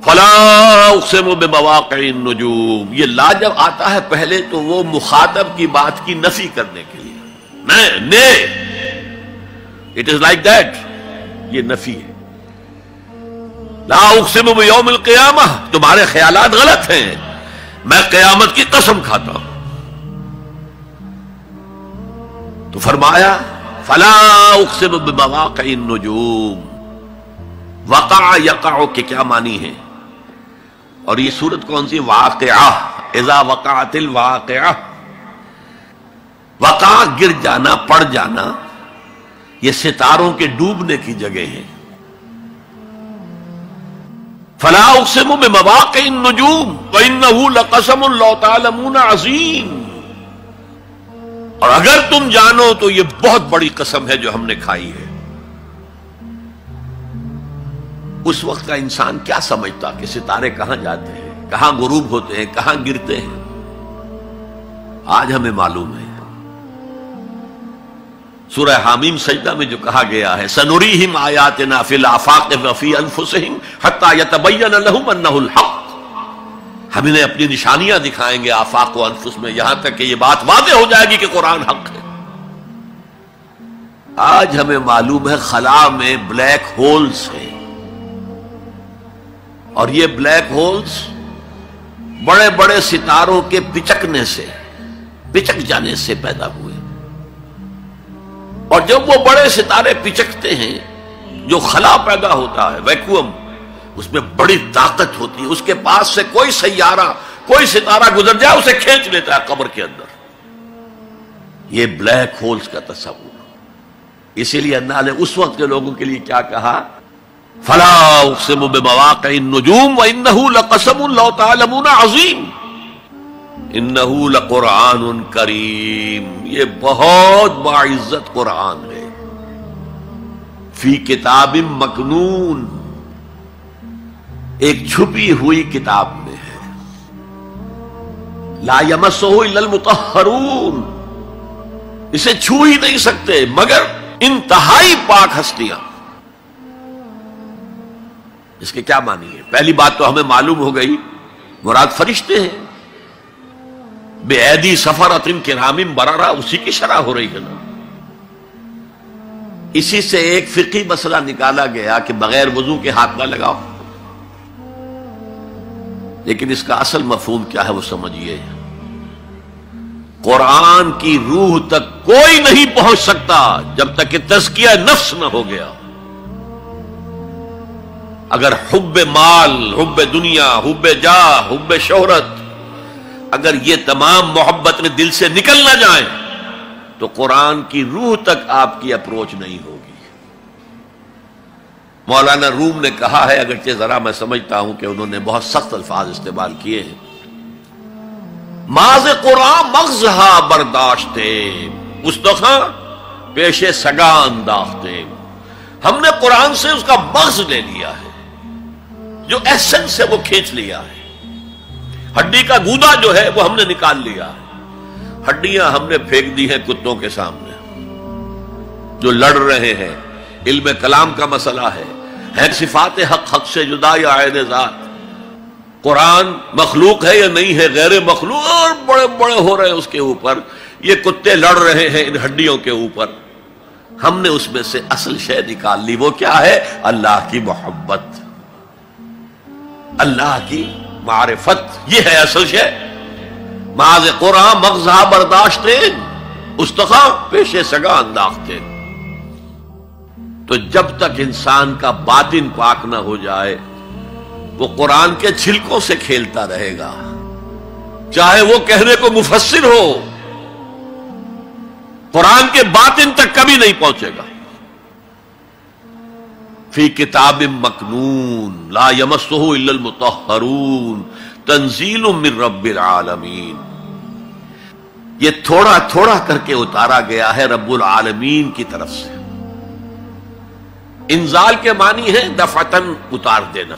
فلا اقسم بمواقع النجوم، یہ لا جب آتا ہے پہلے تو وہ مخاطب کی بات کی نفی کرنے کے لیے، اٹ از لائک دیٹ، یہ نفی ہے۔ لا اقسم بیوم القیامہ، تمہارے خیالات غلط ہیں، میں قیامت کی قسم کھاتا ہوں۔ تو فرمایا فلا اقسم بمواقع النجوم، وقع یقع کے کیا معنی ہے؟ اور یہ سورت کون سی؟ واقعہ، اذا وقعت الواقعہ، وقع گر جانا، پڑ جانا، یہ ستاروں کے ڈوبنے کی جگہ ہے۔ فلا اقسم بمواقع النجوم وانہ لقسم لو تعلمون عظیم، اور اگر تم جانو تو یہ بہت بڑی قسم ہے جو ہم نے کھائی ہے۔ اس وقت کا انسان کیا سمجھتا کہ ستارے کہاں جاتے ہیں، کہاں غروب ہوتے ہیں، کہاں گرتے ہیں؟ آج ہمیں معلوم ہے۔ سورہ حامیم سجدہ میں جو کہا گیا ہے سنریہم آیاتنا فی الآفاق وفی انفسہم حتی یتبین لہم انہ الحق، ہم انہیں اپنی نشانیاں دکھائیں گے آفاق و انفس میں، یہاں تک کہ یہ بات واضح ہو جائے گی کہ قرآن حق ہے۔ آج ہمیں معلوم ہے خلا میں بلیک ہولز ہیں، اور یہ بلیک ہولز بڑے بڑے ستاروں کے پچکنے سے، پچک جانے سے پیدا ہوئے، اور جب وہ بڑے ستارے پچکتے ہیں، جو خلا پیدا ہوتا ہے، ویکیوم، اس میں بڑی طاقت ہوتی ہے، اس کے پاس سے کوئی سیارہ، کوئی ستارہ گزر جائے اسے کھینچ لیتا ہے قبر کے اندر۔ یہ بلیک ہولز کا تصور۔ اسی لیے اللہ نے اس وقت کے لوگوں کے لیے کیا کہا؟ فلا اقسم بمواقع النجوم وانہ لقسم لو تعلمون عظیم انہ لقرآن کریم، یہ بہت باعزت قرآن ہے، فی کتاب مکنون، ایک چھپی ہوئی کتاب میں ہے، لا یمسہ الا المطہرون، اسے چھو ہی نہیں سکتے مگر انتہائی پاک ہستیاں۔ اس کے کیا معنی ہے؟ پہلی بات تو ہمیں معلوم ہو گئی، مراد فرشتے ہیں، بے ایدی سفرۃ کرام بررہ، اسی کی شرح ہو رہی ہے نا۔ اسی سے ایک فقہی مسئلہ نکالا گیا کہ بغیر وضو کے ہاتھ نہ لگاؤ، لیکن اس کا اصل مفہوم کیا ہے وہ سمجھیے۔ قرآن کی روح تک کوئی نہیں پہنچ سکتا جب تک کہ تزکیہ نفس نہ ہو گیا۔ اگر حب مال، حب دنیا، حب جاہ، حب شہرت، اگر یہ تمام محبت میں دل سے نکل نہ جائیں تو قرآن کی روح تک آپ کی اپروچ نہیں ہوگی۔ مولانا روم نے کہا ہے، اگرچہ ذرا میں سمجھتا ہوں کہ انہوں نے بہت سخت الفاظ استعمال کیے ہیں، ماز قرآن مغزہا برداشتے مستخاں پیش سگاں انداختے، ہم نے قرآن سے اس کا مغز لے لیا ہے، جو ایسنس ہے وہ کھینچ لیا ہے، ہڈی کا گودا جو ہے وہ ہم نے نکال لیا ہے، ہڈیاں ہم نے پھینک دی ہیں کتوں کے سامنے جو لڑ رہے ہیں۔ علم کلام کا مسئلہ ہے صفات حق حق سے جدا یا عین ذات، قرآن مخلوق ہے یا نہیں ہے، غیر مخلوق، اور بڑے بڑے ہو رہے ہیں اس کے اوپر، یہ کتے لڑ رہے ہیں ان ہڈیوں کے اوپر۔ ہم نے اس میں سے اصل شے نکال لی، وہ کیا ہے؟ اللہ کی محبت، اللہ کی معرفت، یہ ہے اصل شے۔ ماذ قرآن مغزہ برداشتے استخاں پیش سگاں انداختے۔ تو جب تک انسان کا باطن پاک نہ ہو جائے وہ قرآن کے چھلکوں سے کھیلتا رہے گا، چاہے وہ کہنے کو مفسر ہو، قرآن کے باطن تک کبھی نہیں پہنچے گا۔ فی کتاب مکنون لا یمسہ الا المطہرون تنزیل من رب العالمین، یہ تھوڑا تھوڑا کر کے اتارا گیا ہے رب العالمین کی طرف سے۔ انزال کے معنی ہے دفعتاً اتار دینا،